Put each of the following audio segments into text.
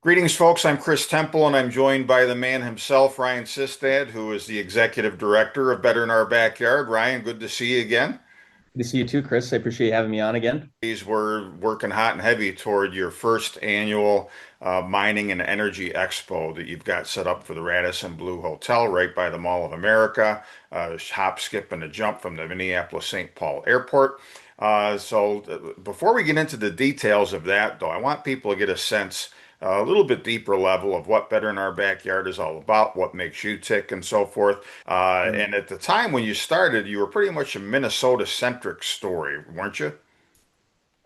Greetings, folks. I'm Chris Temple, and I'm joined by the man himself, Ryan Sistad, who is the executive director of Better in Our Backyard. Ryan, good to see you again. Good to see you too, Chris. I appreciate you having me on again. We're working hot and heavy toward your first annual mining and energy expo that you've got set up for the Radisson Blue Hotel right by the Mall of America. Hop, skip, and a jump from the Minneapolis St. Paul Airport. Before we get into the details of that, though, I want people to get a sense, a little bit deeper level of what Better in Our Backyard is all about, what makes you tick, and so forth. Mm. And at the time when you started, you were pretty much a Minnesota-centric story, weren't you?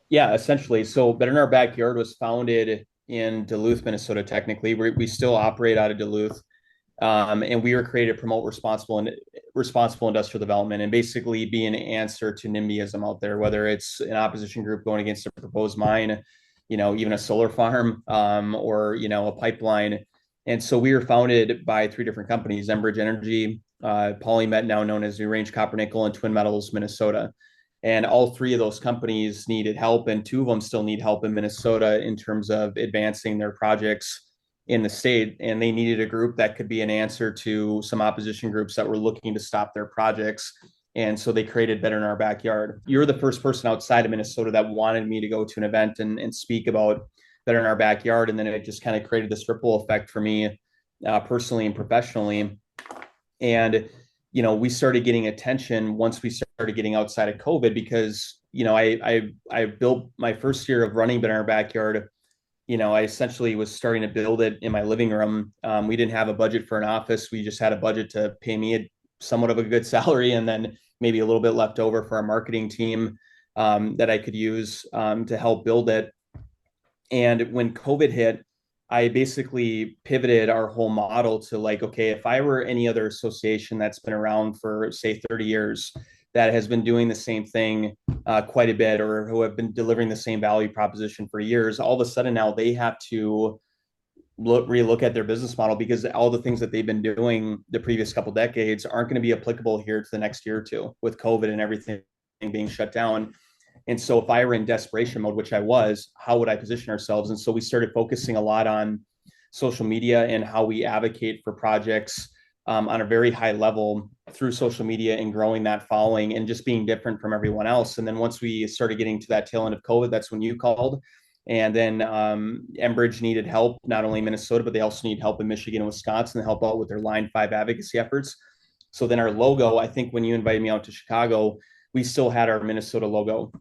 Yeah, essentially. So Better in Our Backyard was founded in Duluth, Minnesota, technically. We still operate out of Duluth. And we were created to promote responsible industrial development and basically be an answer to NIMBYism out there, whether it's an opposition group going against a proposed mine, even a solar farm, or a pipeline. And so we were founded by three different companies: Enbridge Energy, Polymet, now known as New Range Copper Nickel, and Twin Metals Minnesota. And all three of those companies needed help, and two of them still need help in Minnesota in terms of advancing their projects in the state. And they needed a group that could be an answer to some opposition groups that were looking to stop their projects. And so they created Better in Our Backyard. You're the first person outside of Minnesota that wanted me to go to an event and speak about Better in Our Backyard. And then it just kind of created this ripple effect for me, personally and professionally. And we started getting attention once we started getting outside of COVID because I built my first year of running Better in Our Backyard. I essentially was starting to build it in my living room. We didn't have a budget for an office. We just had a budget to pay me somewhat of a good salary, and then maybe a little bit left over for our marketing team, that I could use to help build it. And when COVID hit, I basically pivoted our whole model to like, okay, if I were any other association that's been around for, say, 30 years, that has been doing the same thing quite a bit, or who have been delivering the same value proposition for years, all of a sudden now they have to relook at their business model because all the things that they've been doing the previous couple decades aren't going to be applicable here to the next year or two with COVID and everything being shut down. And so if I were in desperation mode, which I was, how would I position ourselves? And so we started focusing a lot on social media and how we advocate for projects on a very high level through social media and growing that following and just being different from everyone else. And then once we started getting to that tail end of COVID, that's when you called. And then Enbridge needed help, not only in Minnesota, but they also need help in Michigan and Wisconsin to help out with their Line 5 advocacy efforts. So then our logo, I think when you invited me out to Chicago, we still had our Minnesota logo.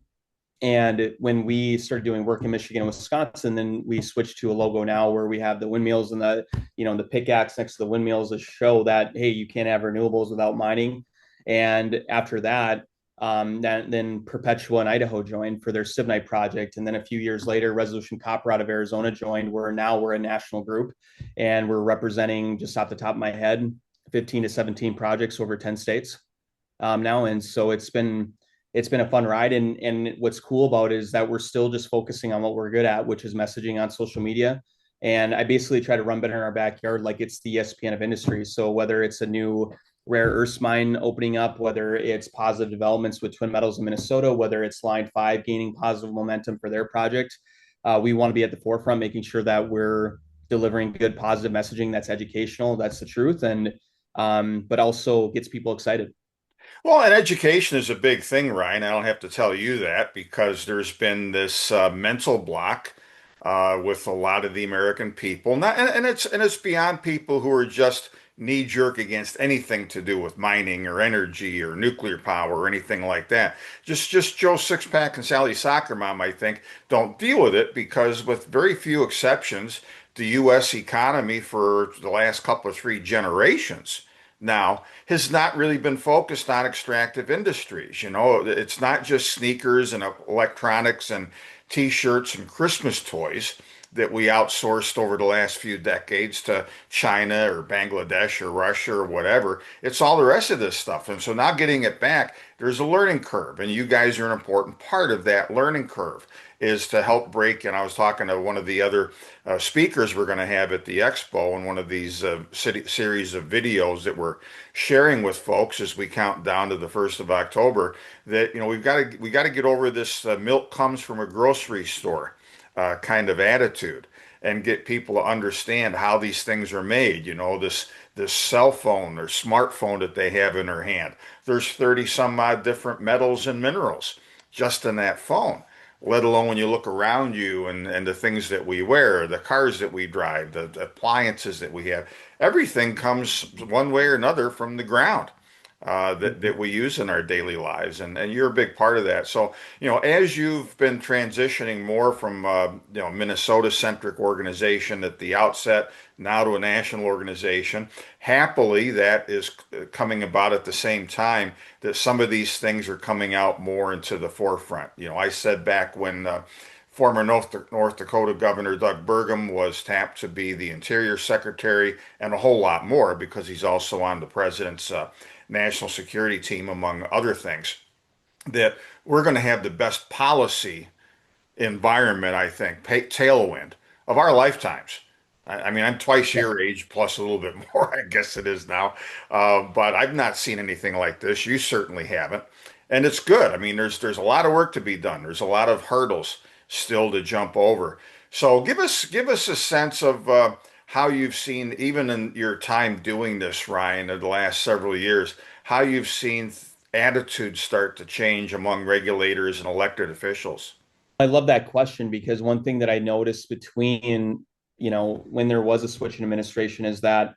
And when we started doing work in Michigan and Wisconsin, then we switched to a logo now where we have the windmills and the pickaxe next to the windmills to show that, hey, you can't have renewables without mining. And after that, then Perpetua and Idaho joined for their Stibnite project. And then a few years later, Resolution Copper out of Arizona joined, where now we're a national group and we're representing, just off the top of my head, 15 to 17 projects over 10 states now. And so it's been a fun ride. And what's cool about it is that we're still just focusing on what we're good at, which is messaging on social media. And I basically try to run Better in Our Backyard like it's the ESPN of industry. So whether it's a new rare earth mine opening up, whether it's positive developments with Twin Metals in Minnesota, whether it's Line 5 gaining positive momentum for their project, we want to be at the forefront, making sure that we're delivering good, positive messaging that's educational, that's the truth, and but also gets people excited. Well, and education is a big thing, Ryan. I don't have to tell you that because there's been this mental block with a lot of the American people. Not, and it's beyond people who are just knee-jerk against anything to do with mining or energy or nuclear power or anything like that. Just Joe Sixpack and Sally Soccer Mom, I think, don't deal with it because, with very few exceptions, the U.S. economy for the last couple of three generations now has not really been focused on extractive industries. It's not just sneakers and electronics and t-shirts and Christmas toys that we outsourced over the last few decades to China or Bangladesh or Russia or whatever. It's all the rest of this stuff. And so now getting it back, there's a learning curve, and you guys are an important part of that learning curve is to help break. And I was talking to one of the other speakers we're going to have at the expo, and one of these series of videos that we're sharing with folks as we count down to the 1st of October, that we got to get over this milk comes from a grocery store kind of attitude. and get people to understand how these things are made. This cell phone or smartphone that they have in their hand. There's 30 some odd different metals and minerals just in that phone, let alone when you look around you and the things that we wear, the cars that we drive, the appliances that we have. Everything comes one way or another from the ground that we use in our daily lives, and you're a big part of that. So, as you've been transitioning more from Minnesota-centric organization at the outset now to a national organization, happily that is coming about at the same time that some of these things are coming out more into the forefront. I said back when former North Dakota Governor Doug Burgum was tapped to be the Interior Secretary and a whole lot more because he's also on the president's national security team, among other things, that we're going to have the best policy environment, I think, tailwind of our lifetimes. I mean, I'm twice your age plus a little bit more, I guess it is now. But I've not seen anything like this. You certainly haven't. And it's good. I mean, there's a lot of work to be done. There's a lot of hurdles still to jump over. So give us a sense of how you've seen, even in your time doing this, Ryan, in the last several years, how you've seen attitudes start to change among regulators and elected officials. I love that question because one thing that I noticed between, when there was a switch in administration is that,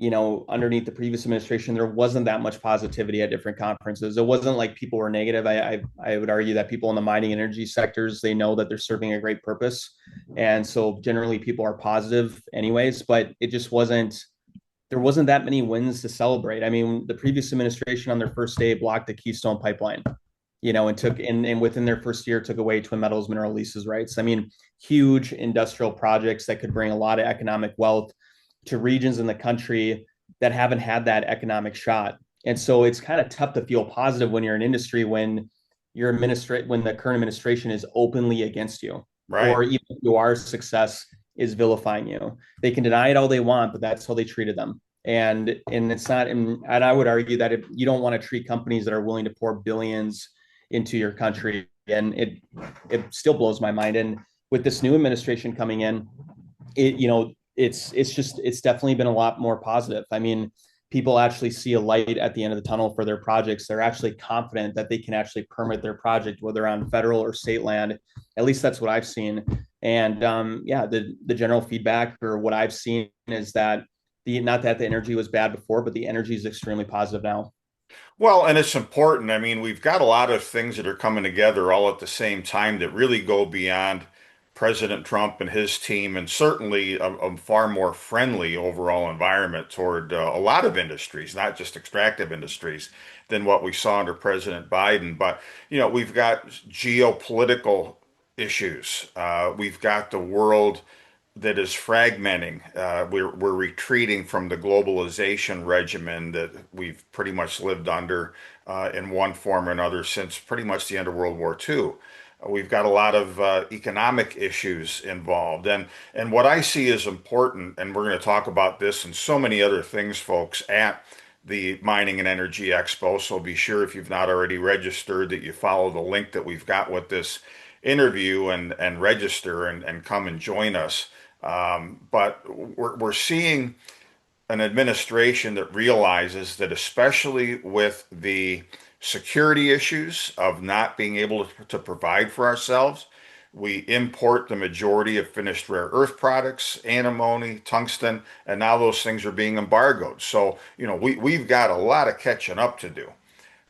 underneath the previous administration, there wasn't that much positivity at different conferences. It wasn't like people were negative. I would argue that people in the mining and energy sectors, they know that they're serving a great purpose. And so generally people are positive anyways, but it just there wasn't that many wins to celebrate. I mean, the previous administration on their first day blocked the Keystone pipeline, and and within their first year took away Twin Metals mineral leases rights. I mean, huge industrial projects that could bring a lot of economic wealth to regions in the country that haven't had that economic shot. And so it's kind of tough to feel positive when you're in industry when the current administration is openly against you, Right. or even your success is vilifying you. They can deny it all they want, but that's how they treated them. And it's not, and I would argue that if you don't want to treat companies that are willing to pour billions into your country, and it still blows my mind. And with this new administration coming in, it's definitely been a lot more positive. I mean, people actually see a light at the end of the tunnel for their projects. They're actually confident that they can actually permit their project, whether on federal or state land. At least that's what I've seen. And yeah, the general feedback or what I've seen is that not that the energy was bad before, but the energy is extremely positive now. Well, and it's important. I mean, we've got a lot of things that are coming together all at the same time that really go beyond President Trump and his team, and certainly a far more friendly overall environment toward a lot of industries, not just extractive industries, than what we saw under President Biden. But, we've got geopolitical issues. We've got the world that is fragmenting. We're retreating from the globalization regimen that we've pretty much lived under in one form or another since pretty much the end of World War II. We've got a lot of economic issues involved, and what I see is important, and we're going to talk about this and so many other things, folks, at the Mining and Energy Expo. So be sure if you've not already registered that you follow the link that we've got with this interview and register and come and join us. But we're seeing an administration that realizes that, especially with the security issues of not being able to provide for ourselves, we import the majority of finished rare earth products, antimony, tungsten, and now those things are being embargoed. So, we've got a lot of catching up to do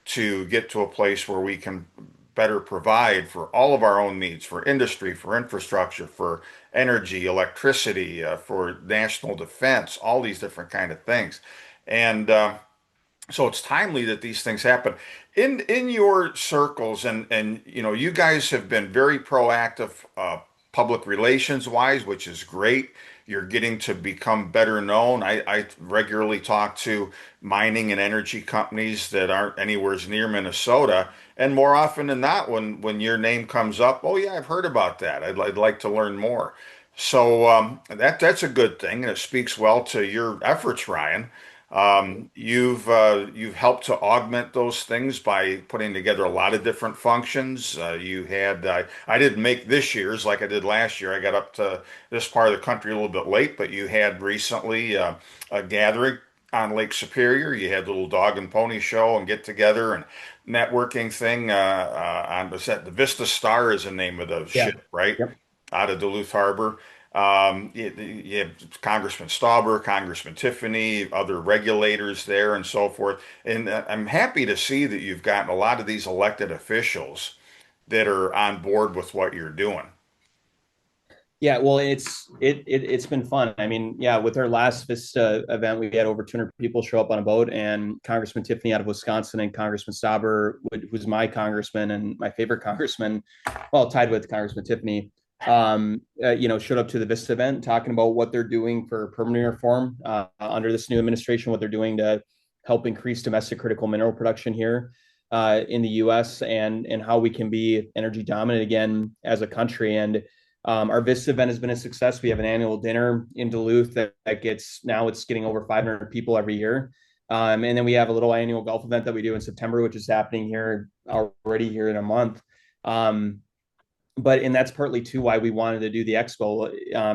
to get to a place where we can better provide for all of our own needs, for industry, for infrastructure, for energy, electricity, for national defense, all these different kind of things. And so it's timely that these things happen in your circles, and you guys have been very proactive, public relations wise, which is great. You're getting to become better known. I regularly talk to mining and energy companies that aren't anywhere near Minnesota, and more often than not, when your name comes up, oh yeah, I've heard about that. I'd like to learn more. So that's a good thing, and it speaks well to your efforts, Ryan. You've helped to augment those things by putting together a lot of different functions. You had I didn't make this year's like I did last year. I got up to this part of the country a little bit late, but you had recently a gathering on Lake Superior. You had a little dog and pony show and get together and networking thing on the Vista Star is the name of the Yeah. ship, right? Yep. Out of Duluth Harbor. You have Congressman Stauber, Congressman Tiffany, other regulators there, and so forth. And I'm happy to see that you've gotten a lot of these elected officials that are on board with what you're doing. Yeah, well, it's been fun. I mean, yeah, with our last Vista event, we had over 200 people show up on a boat, and Congressman Tiffany out of Wisconsin and Congressman Stauber, who's my congressman and my favorite congressman, well, tied with Congressman Tiffany, showed up to the Vista event talking about what they're doing for permitting reform under this new administration, what they're doing to help increase domestic critical mineral production here in the U.S. and how we can be energy dominant again as a country. And our Vista event has been a success. We have an annual dinner in Duluth that gets now it's getting over 500 people every year. And then we have a little annual golf event that we do in September, which is happening here already here in a month. And that's partly too why we wanted to do the expo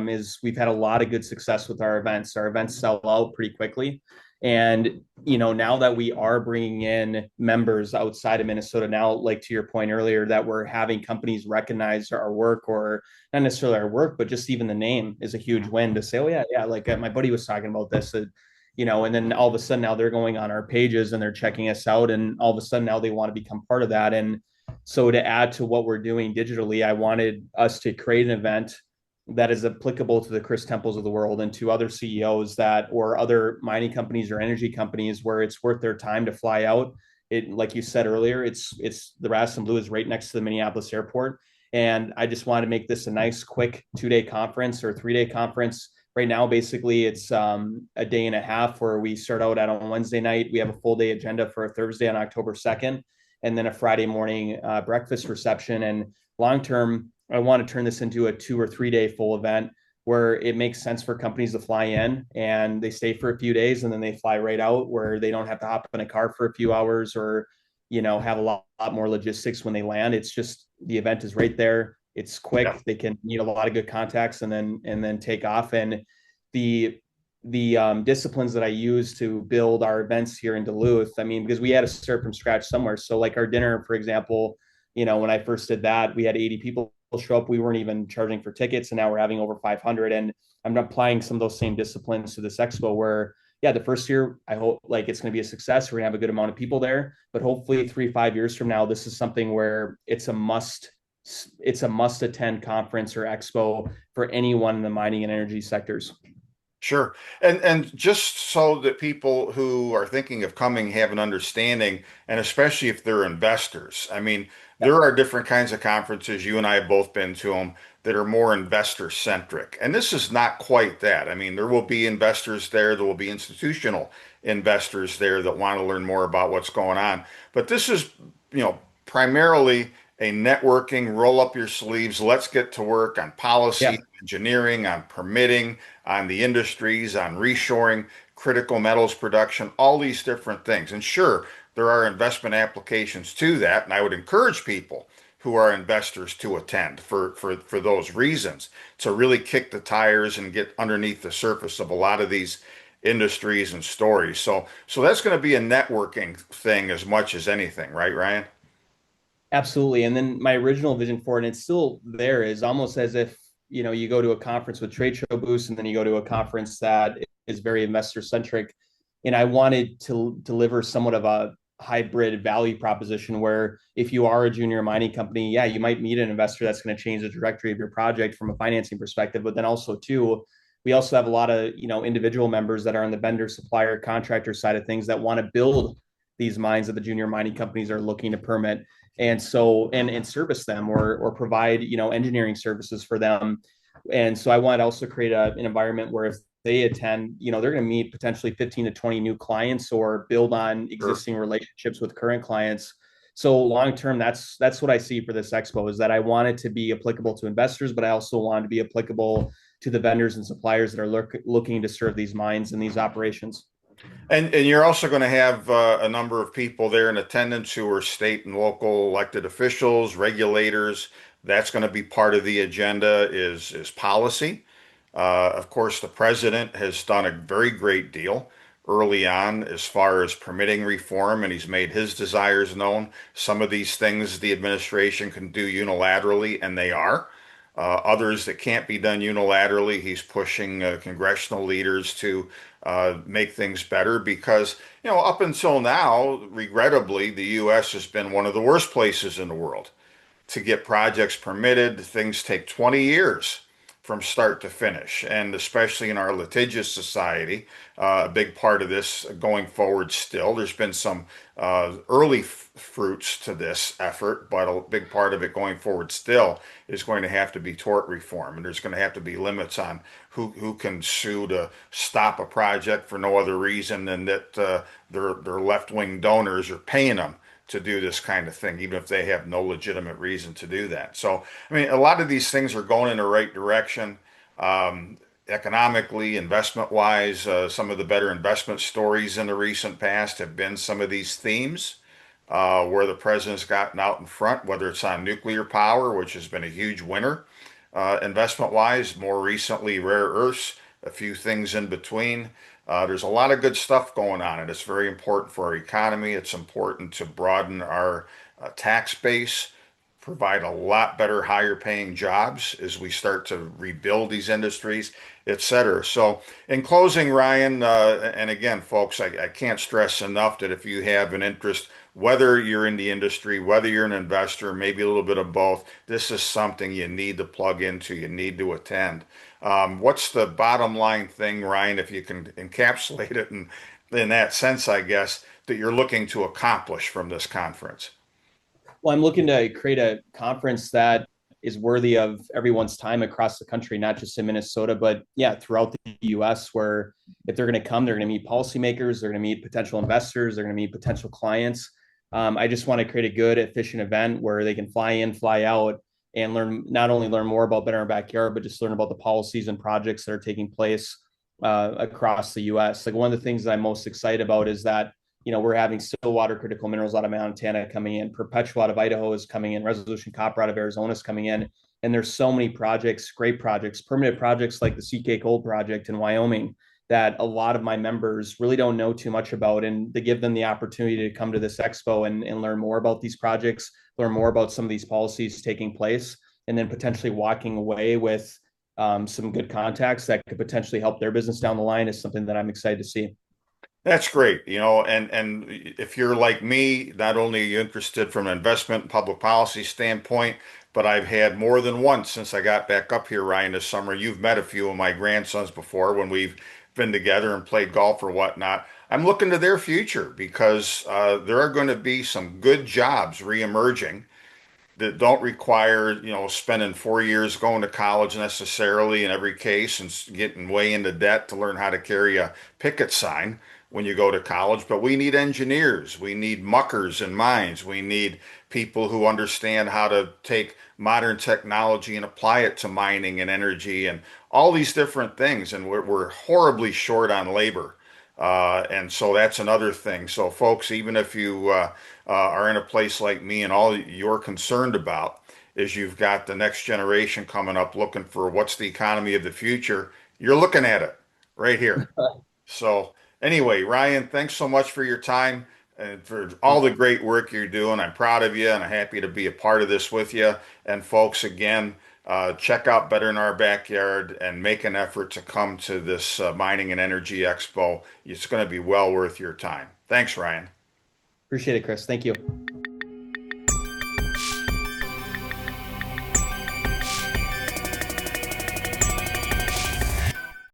is we've had a lot of good success with our events. Our events sell out pretty quickly. And, now that we are bringing in members outside of Minnesota now, like to your point earlier, that we're having companies recognize our work or not necessarily our work, but just even the name is a huge win to say, oh yeah, like my buddy was talking about this, and then all of a sudden now they're going on our pages and they're checking us out. And all of a sudden now they want to become part of that. And so to add to what we're doing digitally, I wanted us to create an event that is applicable to the Chris Temples of the world and to other CEOs or other mining companies or energy companies where it's worth their time to fly out. It, like you said earlier, it's the Radisson Blue is right next to the Minneapolis airport. And I just wanted to make this a nice, quick 2-day conference or 3-day conference. Right now, basically, it's a day and a half where we start out on Wednesday night. We have a full day agenda for a Thursday on October 2nd, and then a Friday morning breakfast reception. And long term, I want to turn this into a 2 or 3-day full event where it makes sense for companies to fly in and they stay for a few days and then they fly right out where they don't have to hop in a car for a few hours or, have a lot more logistics when they land. It's just the event is right there. It's quick. Yeah. They can meet a lot of good contacts and then take off. And the disciplines that I use to build our events here in Duluth, I mean, because we had to start from scratch somewhere. So like our dinner, for example, when I first did that, we had 80 people show up. We weren't even charging for tickets, and now we're having over 500. And I'm applying some of those same disciplines to this expo where, yeah, the first year, I hope like it's going to be a success. We're going to have a good amount of people there, but hopefully 3-5 years from now, this is something where it's a must attend conference or expo for anyone in the mining and energy sectors. Sure. And just so that people who are thinking of coming have an understanding, and especially if they're investors. I mean, there are different kinds of conferences, you and I have both been to them, that are more investor centric. And this is not quite that. I mean, there will be investors there will be institutional investors there that want to learn more about what's going on. But this is, primarily a networking, roll up your sleeves, let's get to work on Yeah. policy, engineering, on permitting, on the industries, on reshoring, critical metals production, all these different things. And sure, there are investment applications to that, and I would encourage people who are investors to attend for those reasons, to really kick the tires and get underneath the surface of a lot of these industries and stories. So that's going to be a networking thing as much as anything, right, Ryan? Absolutely. And then my original vision for it, and it's still there, is almost as if, you go to a conference with trade show booths and then you go to a conference that is very investor centric. And I wanted to deliver somewhat of a hybrid value proposition where if you are a junior mining company, yeah, you might meet an investor that's going to change the trajectory of your project from a financing perspective. But then also too, we also have a lot of, individual members that are on the vendor, supplier, contractor side of things that want to build these mines that the junior mining companies are looking to permit and so and service them or provide engineering services for them. And so I want to also create an environment where if they attend, they're going to meet potentially 15 to 20 new clients or build on Sure. existing relationships with current clients. So long term, that's what I see for this expo, is that I want it to be applicable to investors, but I also want it to be applicable to the vendors and suppliers that are looking to serve these mines and these operations. And you're also going to have a number of people there in attendance who are state and local elected officials, regulators. That's going to be part of the agenda is policy. Of course, the president has done a very great deal early on as far as permitting reform, and he's made his desires known. Some of these things the administration can do unilaterally, and they are. Others that can't be done unilaterally, he's pushing congressional leaders to make things better because, up until now, regrettably, the U.S. has been one of the worst places in the world to get projects permitted. Things take 20 years from start to finish. And especially in our litigious society, a big part of this going forward still, there's been some early fruits to this effort, but a big part of it going forward still is going to have to be tort reform. And there's going to have to be limits on who can sue to stop a project for no other reason than that their left-wing donors are paying them to do this kind of thing, even if they have no legitimate reason to do that. So, I mean, a lot of these things are going in the right direction. Um, Economically, investment wise, some of the better investment stories in the recent past have been some of these themes where the president's gotten out in front, whether it's on nuclear power, which has been a huge winner investment wise, more recently, rare earths, a few things in between. There's a lot of good stuff going on, and it's very important for our economy. It's important to broaden our tax base, provide a lot better, higher paying jobs as we start to rebuild these industries, et cetera. So, in closing, Ryan, and again, folks, I can't stress enough that if you have an interest, whether you're in the industry, whether you're an investor, maybe a little bit of both, this is something you need to plug into, you need to attend. What's the bottom line thing, Ryan, if you can encapsulate it in that sense, I guess, that you're looking to accomplish from this conference? Well, I'm looking to create a conference that is worthy of everyone's time across the country, not just in Minnesota, but yeah, throughout the US, where if they're going to come, they're going to meet policymakers, they're going to meet potential investors, they're going to meet potential clients. I just want to create a good, efficient event where they can fly in, fly out, and learn not only learn more about Better in Our Backyard, but just learn about the policies and projects that are taking place across the US. Like one of the things that I'm most excited about is that we're having Stillwater Critical Minerals out of Montana coming in, Perpetual out of Idaho is coming in, Resolution Copper out of Arizona is coming in. And there's so many projects, great projects, permanent projects like the CK Gold project in Wyoming that a lot of my members really don't know too much about. And they give them the opportunity to come to this expo and learn more about these projects, learn more about some of these policies taking place, and then potentially walking away with some good contacts that could potentially help their business down the line is something that I'm excited to see. That's great, and if you're like me, not only are you interested from an investment and public policy standpoint, but I've had more than once since I got back up here, Ryan, this summer. You've met a few of my grandsons before when we've been together and played golf or whatnot. I'm looking to their future because there are going to be some good jobs reemerging that don't require, spending 4 years going to college necessarily in every case and getting way into debt to learn how to carry a picket sign when you go to college. But we need engineers, we need muckers in mines, we need people who understand how to take modern technology and apply it to mining and energy and all these different things. And we're horribly short on labor. And so that's another thing. So, folks, even if you are in a place like me and all you're concerned about is you've got the next generation coming up looking for what's the economy of the future, you're looking at it right here. So, anyway, Ryan, thanks so much for your time and for all the great work you're doing. I'm proud of you and I'm happy to be a part of this with you. And, folks, again, check out Better in Our Backyard and make an effort to come to this Mining and Energy Expo. It's going to be well worth your time. Thanks, Ryan. Appreciate it, Chris. Thank you.